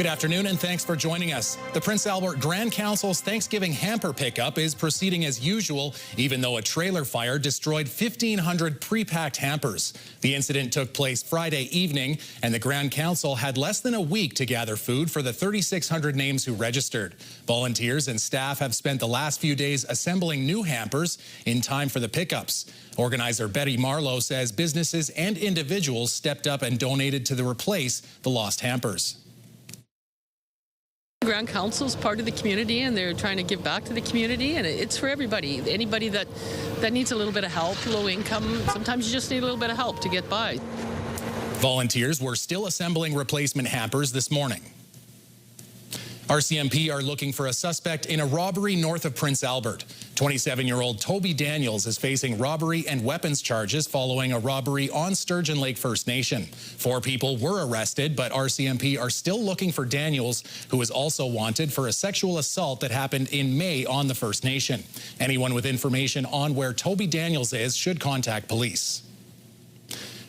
Good afternoon and thanks for joining us. The Prince Albert Grand Council's Thanksgiving hamper pickup is proceeding as usual, even though a trailer fire destroyed 1,500 pre-packed hampers. The incident took place Friday evening, and the Grand Council had less than a week to gather food for the 3,600 names who registered. Volunteers and staff have spent the last few days assembling new hampers in time for the pickups. Organizer Betty Marlowe says businesses and individuals stepped up and donated to replace the lost hampers. Grand Council is part of the community, and they're trying to give back to the community, and it's for everybody. Anybody that needs a little bit of help, low income, sometimes you just need a little bit of help to get by. Volunteers were still assembling replacement hampers this morning. RCMP are looking for a suspect in a robbery north of Prince Albert. 27-year-old Toby Daniels is facing robbery and weapons charges following a robbery on Sturgeon Lake First Nation. 4 people were arrested, but RCMP are still looking for Daniels, who is also wanted for a sexual assault that happened in May on the First Nation. Anyone with information on where Toby Daniels is should contact police.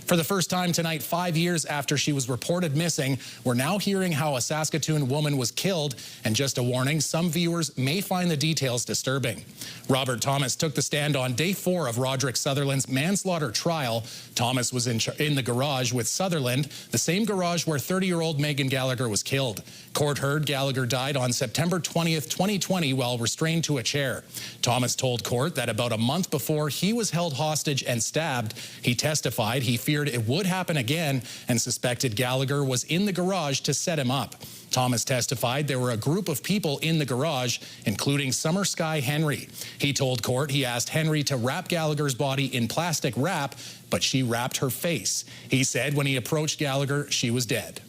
For the first time tonight, 5 years after she was reported missing, we're now hearing how a Saskatoon woman was killed. And just a warning, some viewers may find the details disturbing. Robert Thomas took the stand on day 4 of Roderick Sutherland's manslaughter trial. Thomas was in the garage with Sutherland, the same garage where 30-year-old Megan Gallagher was killed. Court heard Gallagher died on September 20th, 2020 while restrained to a chair. Thomas told court that about a month before he was held hostage and stabbed, he testified he feared it would happen again and suspected Gallagher was in the garage to set him up. Thomas testified there were a group of people in the garage, including Summer Sky Henry. He told court he asked Henry to wrap Gallagher's body in plastic wrap, but she wrapped her face. He said when he approached Gallagher, she was dead.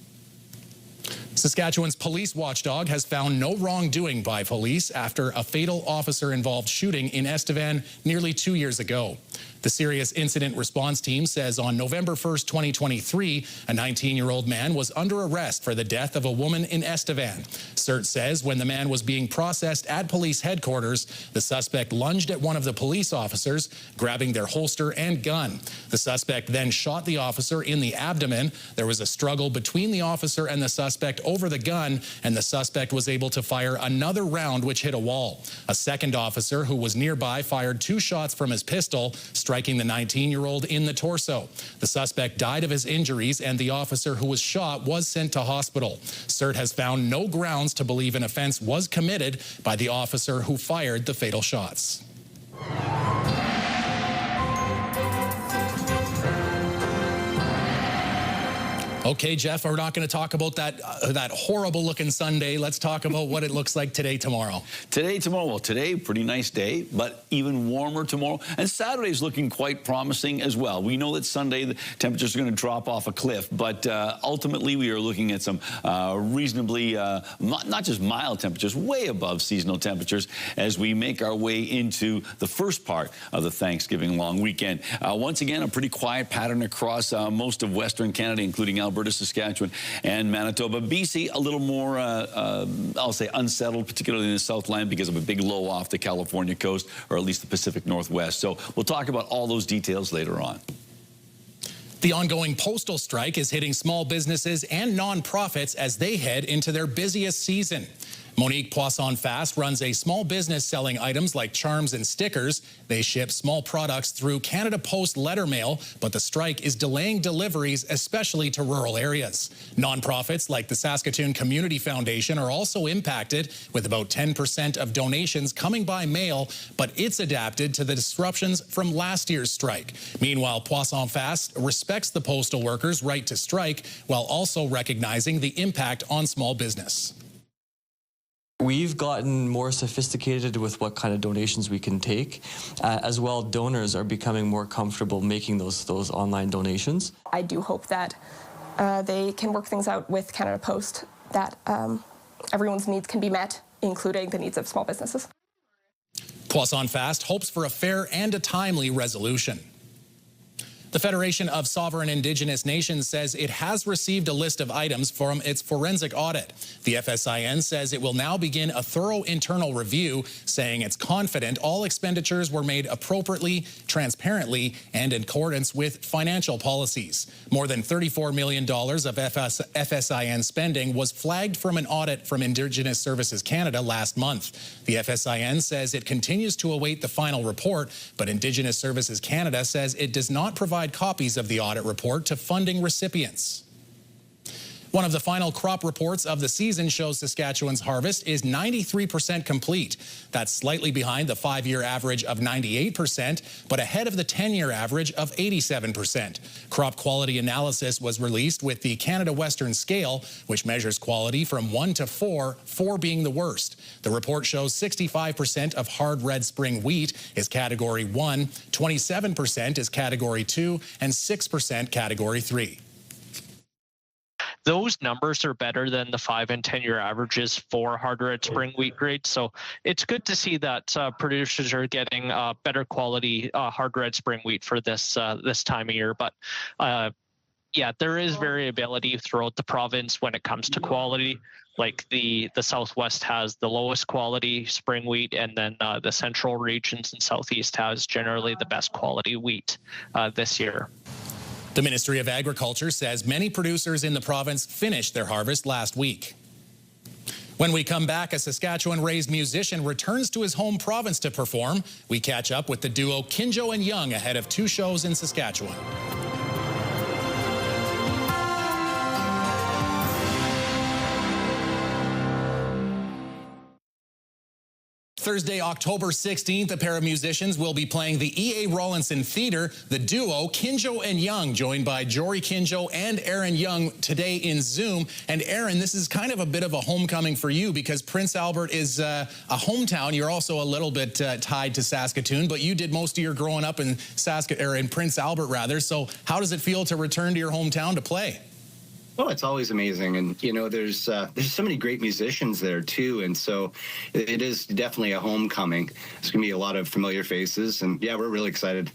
Saskatchewan's police watchdog has found no wrongdoing by police after a fatal officer-involved shooting in Estevan nearly 2 years ago. The Serious Incident Response Team says on November 1st, 2023, a 19-year-old man was under arrest for the death of a woman in Estevan. CERT says when the man was being processed at police headquarters, the suspect lunged at one of the police officers, grabbing their holster and gun. The suspect then shot the officer in the abdomen. There was a struggle between the officer and the suspect over the gun, and the suspect was able to fire another round which hit a wall. A second officer who was nearby fired 2 shots from his pistol, striking the 19-year-old in the torso. The suspect died of his injuries, and the officer who was shot was sent to hospital. CERT has found no grounds to believe an offense was committed by the officer who fired the fatal shots. Okay, Jeff, we're not going to talk about that horrible-looking Sunday. Let's talk about what it looks like today, tomorrow. Well, today, pretty nice day, but even warmer tomorrow. And Saturday's looking quite promising as well. We know that Sunday, the temperatures are going to drop off a cliff, but ultimately, we are looking at some reasonably, not just mild temperatures, way above seasonal temperatures as we make our way into the first part of the Thanksgiving long weekend. Once again, a pretty quiet pattern across most of Western Canada, including Alberta, Saskatchewan, and Manitoba. BC, a little more, I'll say, unsettled, particularly in the Southland because of a big low off the California coast, or at least the Pacific Northwest. So we'll talk about all those details later on. The ongoing postal strike is hitting small businesses and nonprofits as they head into their busiest season. Monique Poisson-Fast runs a small business selling items like charms and stickers. They ship small products through Canada Post letter mail, but the strike is delaying deliveries, especially to rural areas. Nonprofits like the Saskatoon Community Foundation are also impacted, with about 10% of donations coming by mail, but it's adapted to the disruptions from last year's strike. Meanwhile, Poisson-Fast respects the postal workers' right to strike while also recognizing the impact on small business. We've gotten more sophisticated with what kind of donations we can take. As well, donors are becoming more comfortable making those online donations. I do hope that they can work things out with Canada Post, that everyone's needs can be met, including the needs of small businesses. Poisson-Fast hopes for a fair and a timely resolution. The Federation of Sovereign Indigenous Nations says it has received a list of items from its forensic audit. The FSIN says it will now begin a thorough internal review, saying it's confident all expenditures were made appropriately, transparently, and in accordance with financial policies. More than $34 million of FSIN spending was flagged from an audit from Indigenous Services Canada last month. The FSIN says it continues to await the final report, but Indigenous Services Canada says it does not provide copies of the audit report to funding recipients. One of the final crop reports of the season shows Saskatchewan's harvest is 93% complete. That's slightly behind the 5-year average of 98%, but ahead of the 10-year average of 87%. Crop quality analysis was released with the Canada Western Scale, which measures quality from 1 to 4, 4 being the worst. The report shows 65% of hard red spring wheat is Category 1, 27% is Category 2, and 6% Category 3. Those numbers are better than the 5- and 10-year averages for hard red spring wheat grades. So it's good to see that producers are getting better quality hard red spring wheat for this time of year. But yeah, there is variability throughout the province when it comes to quality. Like the Southwest has the lowest quality spring wheat, and then the central regions and Southeast has generally the best quality wheat this year. The Ministry of Agriculture says many producers in the province finished their harvest last week. When we come back, a Saskatchewan-raised musician returns to his home province to perform. We catch up with the duo Kinjo and Young ahead of 2 shows in Saskatchewan. Thursday, October 16th, a pair of musicians will be playing the E.A. Rawlinson Theatre. The duo, Kinjo and Young, joined by Jory Kinjo and Aaron Young today in Zoom. And Aaron, this is kind of a bit of a homecoming for you because Prince Albert is a hometown. You're also a little bit tied to Saskatoon, but you did most of your growing up in Prince Albert, rather. So how does it feel to return to your hometown to play? Oh, it's always amazing. And, you know, there's so many great musicians there, too. And so it is definitely a homecoming. There's going to be a lot of familiar faces. And, yeah, we're really excited.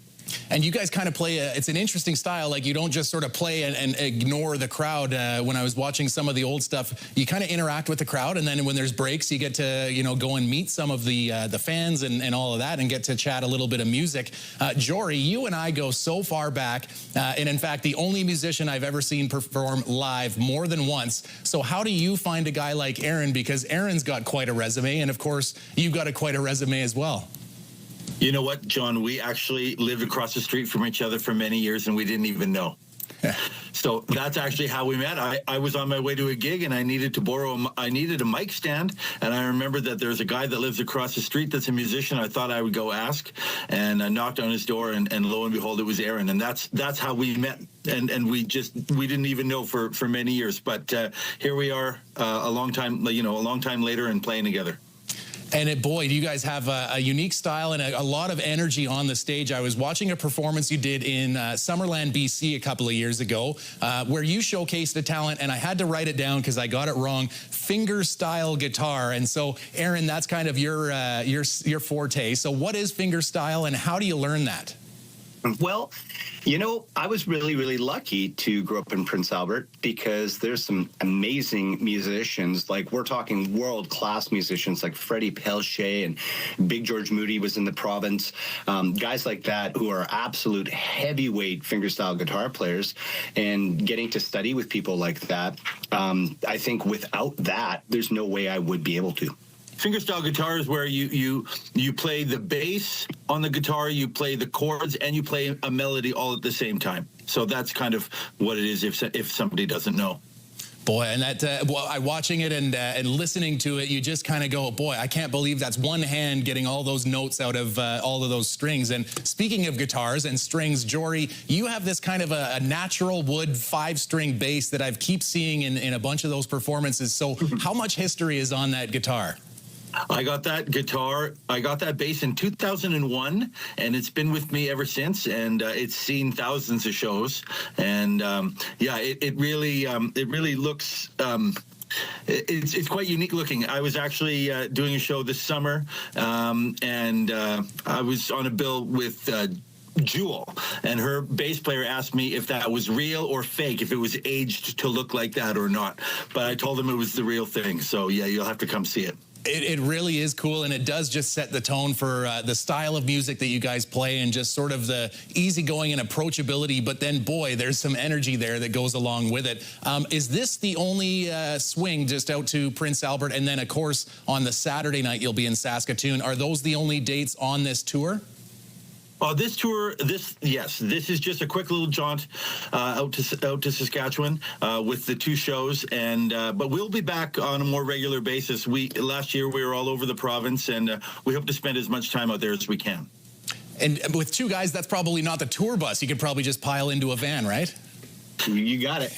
And you guys kind of play, it's an interesting style. Like, you don't just sort of play and ignore the crowd. When I was watching some of the old stuff, you kind of interact with the crowd. And then when there's breaks, you get to, you know, go and meet some of the fans and all of that and get to chat a little bit of music. Jory, you and I go so far back. And in fact, the only musician I've ever seen perform live more than once. So how do you find a guy like Aaron? Because Aaron's got quite a resume. And of course, you've got quite a resume as well. You know what, John? We actually lived across the street from each other for many years, and we didn't even know. So that's actually how we met. I was on my way to a gig, and I needed to I needed a mic stand, and I remember that there's a guy that lives across the street that's a musician. I thought I would go ask, and I knocked on his door, and lo and behold, it was Aaron, and that's how we met. And we didn't even know for many years, but here we are, a long time later, and playing together. And boy, you guys have a unique style and a lot of energy on the stage. I was watching a performance you did in Summerland, BC a couple of years ago, where you showcased a talent, and I had to write it down because I got it wrong, finger-style guitar. And so, Aaron, that's kind of your forte. So what is finger-style, and how do you learn that? Well, you know, I was really, really lucky to grow up in Prince Albert because there's some amazing musicians. Like, we're talking world-class musicians like Freddie Pelche and Big George Moody was in the province. Guys like that who are absolute heavyweight fingerstyle guitar players, and getting to study with people like that, I think without that, there's no way I would be able to. Fingerstyle guitar is where you play the bass on the guitar, you play the chords, and you play a melody all at the same time. So that's kind of what it is if somebody doesn't know. Boy, and that watching it and listening to it, you just kind of go, boy, I can't believe that's one hand getting all those notes out of all of those strings. And speaking of guitars and strings, Jory, you have this kind of a natural wood 5-string bass that I keep seeing in a bunch of those performances. So how much history is on that guitar? I got that bass in 2001, and it's been with me ever since, and it's seen thousands of shows, and yeah, it really looks, it's quite unique looking. I was actually doing a show this summer, and I was on a bill with Jewel, and her bass player asked me if that was real or fake, if it was aged to look like that or not. But I told them it was the real thing. So yeah, you'll have to come see it. It really is cool, and it does just set the tone for the style of music that you guys play and just sort of the easygoing and approachability, but then, boy, there's some energy there that goes along with it. Is this the only swing just out to Prince Albert? And then, of course, on the Saturday night, you'll be in Saskatoon. Are those the only dates on this tour? This tour, yes, this is just a quick little jaunt out to Saskatchewan with the 2 shows, and but we'll be back on a more regular basis. Last year we were all over the province, and we hope to spend as much time out there as we can. And with 2 guys, that's probably not the tour bus. You could probably just pile into a van, right? You got it.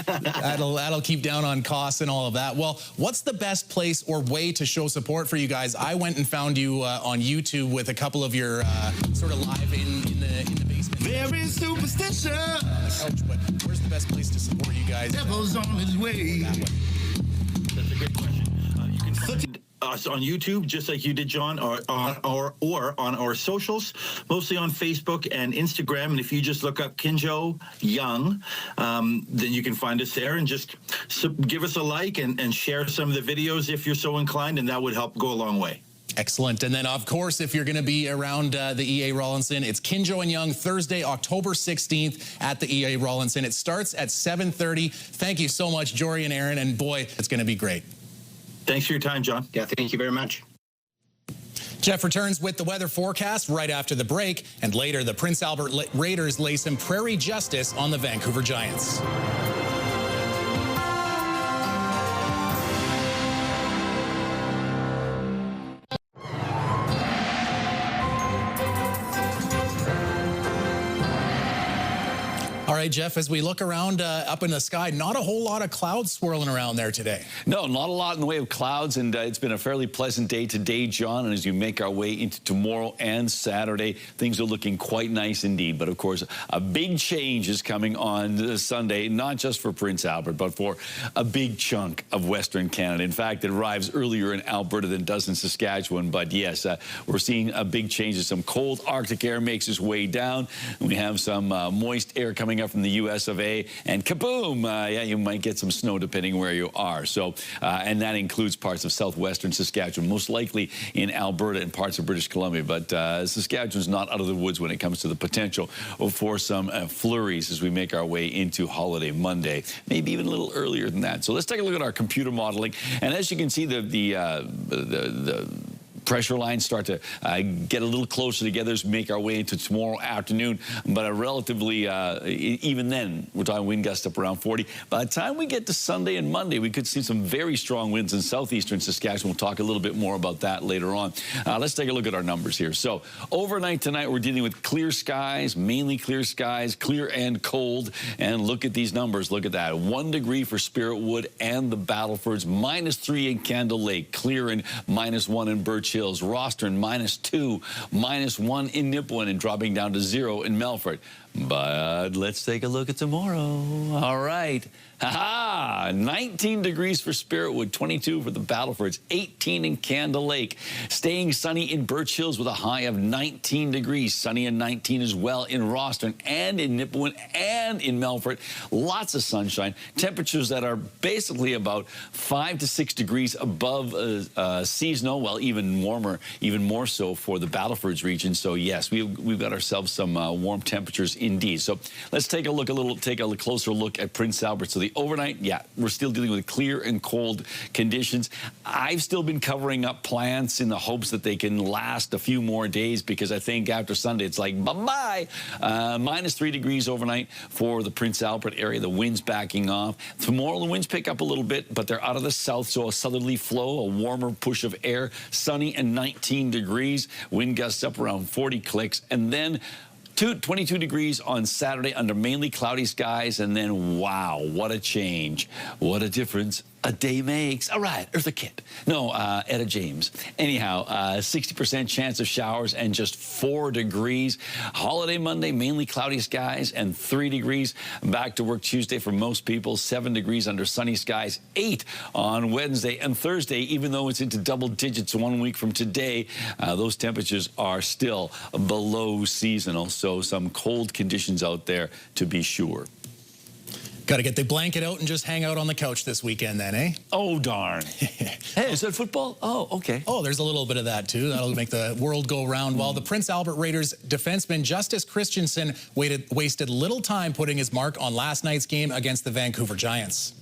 That'll keep down on costs and all of that. Well, what's the best place or way to show support for you guys? I went and found you on YouTube with a couple of your sort of live in the basement. Very superstitious. But where's the best place to support you guys? Devil's on his way. That's a great question. You can find us on YouTube, just like you did, John, or on our socials, mostly on Facebook and Instagram. And if you just look up Kinjo Young, then you can find us there, and just give us a like and share some of the videos if you're so inclined, and that would help go a long way. Excellent. And then, of course, if you're going to be around the EA Rawlinson, it's Kinjo and Young, Thursday, October 16th at the EA Rawlinson. It starts at 7:30. Thank you so much, Jory and Aaron, and boy, it's going to be great. Thanks for your time, John. Yeah, thank you very much. Jeff returns with the weather forecast right after the break, and later the Prince Albert Raiders lay some prairie justice on the Vancouver Giants. All right, Jeff, as we look around up in the sky, not a whole lot of clouds swirling around there today. No, not a lot in the way of clouds, and it's been a fairly pleasant day today, John. And as you make our way into tomorrow and Saturday, things are looking quite nice indeed. But, of course, a big change is coming on Sunday, not just for Prince Albert, but for a big chunk of Western Canada. In fact, it arrives earlier in Alberta than it does in Saskatchewan. But, yes, we're seeing a big change as some cold Arctic air makes its way down. And we have some moist air coming up from the US of A, and kaboom, yeah, you might get some snow depending where you are. So, and that includes parts of southwestern Saskatchewan, most likely in Alberta and parts of British Columbia. But Saskatchewan's not out of the woods when it comes to the potential for some flurries as we make our way into holiday Monday, maybe even a little earlier than that. So let's take a look at our computer modeling. And as you can see, the pressure lines start to get a little closer together as we make our way into tomorrow afternoon. But a relatively, even then, we're talking wind gusts up around 40. By the time we get to Sunday and Monday, we could see some very strong winds in southeastern Saskatchewan. We'll talk a little bit more about that later on. Let's take a look at our numbers here. So overnight tonight, we're dealing with clear skies, mainly clear skies, clear and cold. And look at these numbers. Look at that. 1 degree for Spirit Wood and the Battlefords, -3 in Candle Lake, clear and -1 in Birch Hills, Rostern -2, -1 in Nipawin, and dropping down to 0 in Melfort. But let's take a look at tomorrow. All right. Ha-ha! 19 degrees for Spiritwood, 22 for the Battlefords, 18 in Candle Lake. Staying sunny in Birch Hills with a high of 19 degrees. Sunny and 19 as well in Rostern and in Nipawin and in Melfort. Lots of sunshine. Temperatures that are basically about 5 to 6 degrees above seasonal. Well, even warmer, even more so for the Battlefords region. So yes, we've got ourselves some warm temperatures indeed. So let's take a closer look at Prince Albert. So the overnight, yeah, we're still dealing with clear and cold conditions. I've still been covering up plants in the hopes that they can last a few more days, because I think after Sunday it's like bye-bye. -3 degrees overnight for the Prince Albert area. The wind's backing off. Tomorrow the winds pick up a little bit, but they're out of the south, so a southerly flow, a warmer push of air. Sunny and 19 degrees. Wind gusts up around 40 clicks. And then 22 degrees on Saturday under mainly cloudy skies, and then, wow, what a change. What a difference a day makes. All right, Eartha Kitt. No, Etta James. Anyhow, 60% chance of showers and just 4 degrees. Holiday Monday, mainly cloudy skies and 3 degrees. Back to work Tuesday for most people, 7 degrees under sunny skies, 8 on Wednesday and Thursday. Even though it's into double digits 1 week from today, those temperatures are still below seasonal. So some cold conditions out there to be sure. Got to get the blanket out and just hang out on the couch this weekend then, eh? Oh, darn. Hey, is that football? Oh, okay. Oh, there's a little bit of that, too. That'll make the world go round. While the Prince Albert Raiders defenseman Justice Christensen wasted little time putting his mark on last night's game against the Vancouver Giants.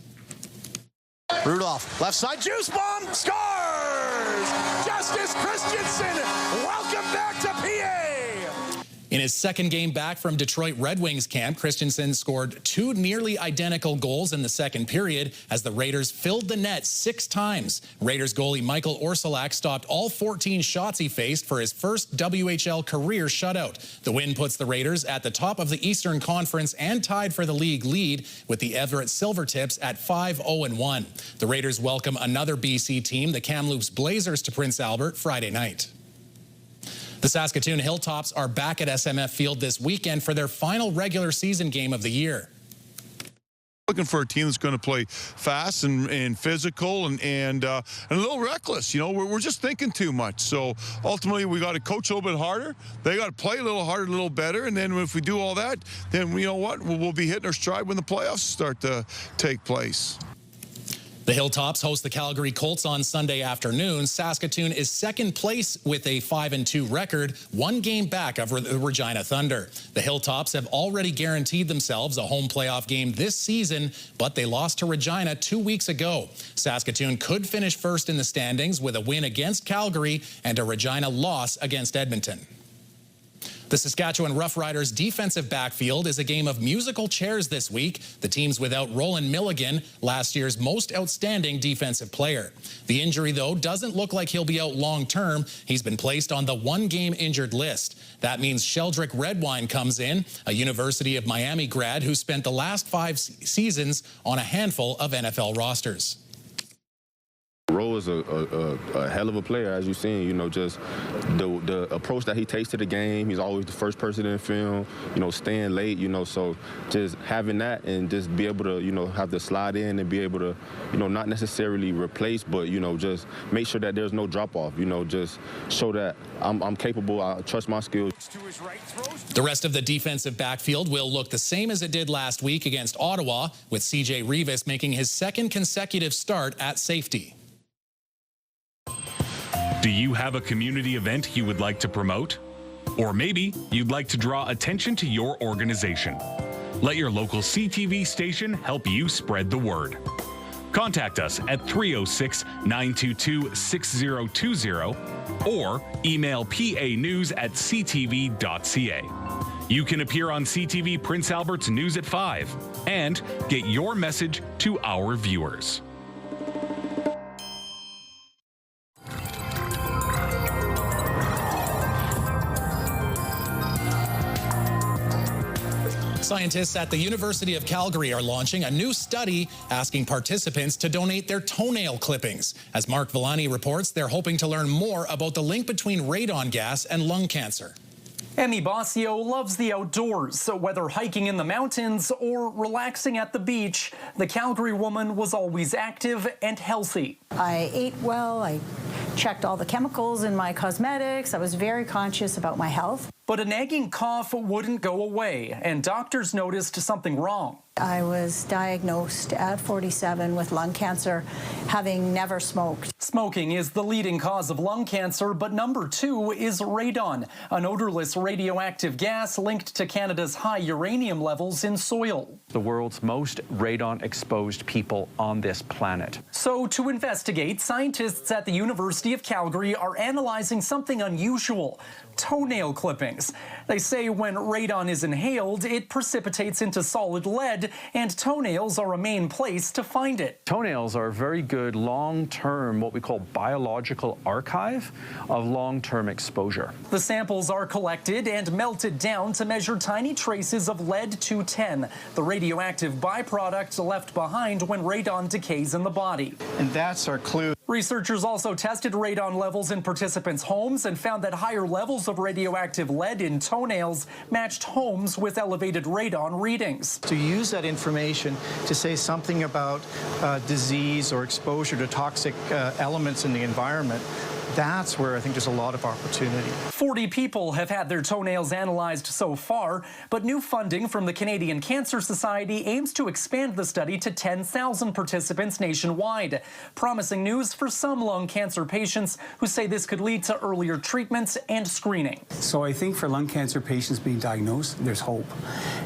Rudolph, left side, juice bomb, scores! Justice Christensen, welcome back to PA! In his second game back from Detroit Red Wings camp, Christensen scored 2 nearly identical goals in the second period as the Raiders filled the net 6 times. Raiders goalie Michael Orsulak stopped all 14 shots he faced for his first WHL career shutout. The win puts the Raiders at the top of the Eastern Conference and tied for the league lead with the Everett Silvertips at 5-0-1. The Raiders welcome another BC team, the Kamloops Blazers, to Prince Albert Friday night. The Saskatoon Hilltops are back at SMF Field this weekend for their final regular season game of the year. Looking for a team that's going to play fast and physical and a little reckless. You know, we're just thinking too much. So ultimately, we got to coach a little bit harder. They got to play a little harder, a little better. And then if we do all that, then you know what? We'll be hitting our stride when the playoffs start to take place. The Hilltops host the Calgary Colts on Sunday afternoon. Saskatoon is second place with a 5-2 record, 1 game back of the Regina Thunder. The Hilltops have already guaranteed themselves a home playoff game this season, but they lost to Regina 2 weeks ago. Saskatoon could finish first in the standings with a win against Calgary and a Regina loss against Edmonton. The Saskatchewan Roughriders' defensive backfield is a game of musical chairs this week. The team's without Roland Milligan, last year's most outstanding defensive player. The injury, though, doesn't look like he'll be out long-term. He's been placed on the 1-game injured list. That means Sheldrick Redwine comes in, a University of Miami grad who spent the last 5 seasons on a handful of NFL rosters. Rowe is a hell of a player, as you've seen. You know, just the approach that he takes to the game. He's always the first person in film, you know, staying late, you know. So just having that and just be able to, you know, have to slide in and be able to, you know, not necessarily replace, but, you know, just make sure that there's no drop-off, you know, just show that I'm capable, I trust my skills. The rest of the defensive backfield will look the same as it did last week against Ottawa, with C.J. Rivas making his 2nd consecutive start at safety. Do you have a community event you would like to promote? Or maybe you'd like to draw attention to your organization. Let your local CTV station help you spread the word. Contact us at 306-922-6020 or email panews@ctv.ca. You can appear on CTV Prince Albert's News at 5 and get your message to our viewers. Scientists at the University of Calgary are launching a new study asking participants to donate their toenail clippings. As Mark Villani reports, they're hoping to learn more about the link between radon gas and lung cancer. Emmy Bossio loves the outdoors, so whether hiking in the mountains or relaxing at the beach, the Calgary woman was always active and healthy. I ate well, I checked all the chemicals in my cosmetics, I was very conscious about my health. But a nagging cough wouldn't go away, and doctors noticed something wrong. I was diagnosed at 47 with lung cancer, having never smoked. Smoking is the leading cause of lung cancer, but number 2 is radon, an odorless radioactive gas linked to Canada's high uranium levels in soil. The world's most radon-exposed people on this planet. So to investigate, scientists at the University of Calgary are analyzing something unusual. toenail clippings. They say when radon is inhaled, it precipitates into solid lead, and toenails are a main place to find it. Toenails are a very good long-term, what we call biological archive of long-term exposure. The samples are collected and melted down to measure tiny traces of lead-210, the radioactive byproduct left behind when radon decays in the body. And that's our clue. Researchers also tested radon levels in participants' homes and found that higher levels of radioactive lead in toenails matched homes with elevated radon readings. To use that information to say something about disease or exposure to toxic elements in the environment, that's where I think there's a lot of opportunity. 40 people have had their toenails analyzed so far, but new funding from the Canadian Cancer Society aims to expand the study to 10,000 participants nationwide, promising news for some lung cancer patients who say this could lead to earlier treatments and screening. So I think for lung cancer patients being diagnosed, there's hope.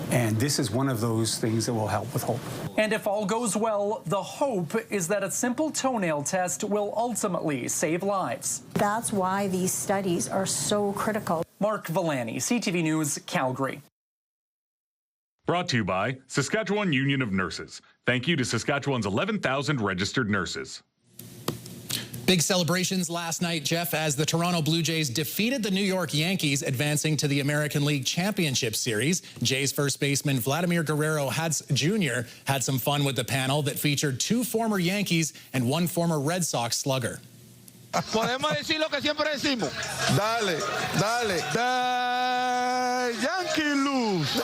And this is one of those things that will help with hope. And if all goes well, the hope is that a simple toenail test will ultimately save lives. That's why these studies are so critical. Mark Villani, CTV News, Calgary. Brought to you by Saskatchewan Union of Nurses. Thank you to Saskatchewan's 11,000 registered nurses. Big celebrations last night, Jeff, as the Toronto Blue Jays defeated the New York Yankees, advancing to the American League Championship Series. Jays first baseman Vladimir Guerrero Jr. had some fun with the panel that featured 2 former Yankees and 1 former Red Sox slugger. Podemos decir lo que siempre decimos. Dale, dale, Yankee lose.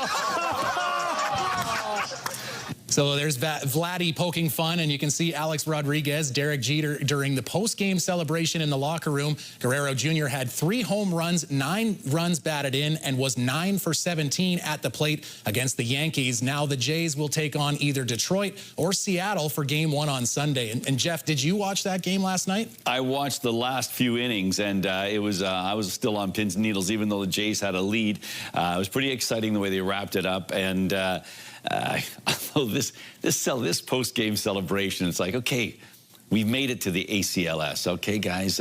So there's Vladdy poking fun, and you can see Alex Rodriguez, Derek Jeter during the post-game celebration in the locker room. Guerrero Jr. had 3 home runs, 9 runs batted in, and was 9 for 17 at the plate against the Yankees. Now the Jays will take on either Detroit or Seattle for Game 1 on Sunday. And Jeff, did you watch that game last night? I watched the last few innings, and I was still on pins and needles, even though the Jays had a lead. It was pretty exciting the way they wrapped it up, and this post-game celebration, it's like, okay, we've made it to the ACLS. Okay, guys,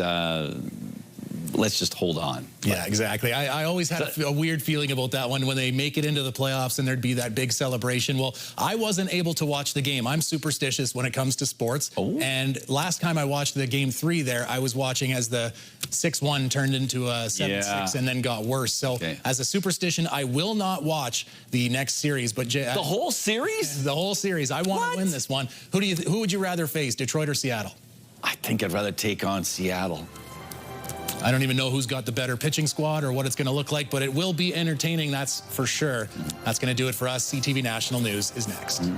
let's just hold on. Yeah, exactly. I always had a weird feeling about that one when they make it into the playoffs and there'd be that big celebration. Well, I wasn't able to watch the game. I'm superstitious when it comes to sports. Oh. And last time I watched the Game 3 there, I was watching as the 6-1 turned into a 7-6 and then got worse. So as a superstition, I will not watch the next series. But the whole series? The whole series. I want to win this one. Who would you rather face, Detroit or Seattle? I think I'd rather take on Seattle. I don't even know who's got the better pitching squad or what it's going to look like, but it will be entertaining, that's for sure. That's going to do it for us. CTV National News is next.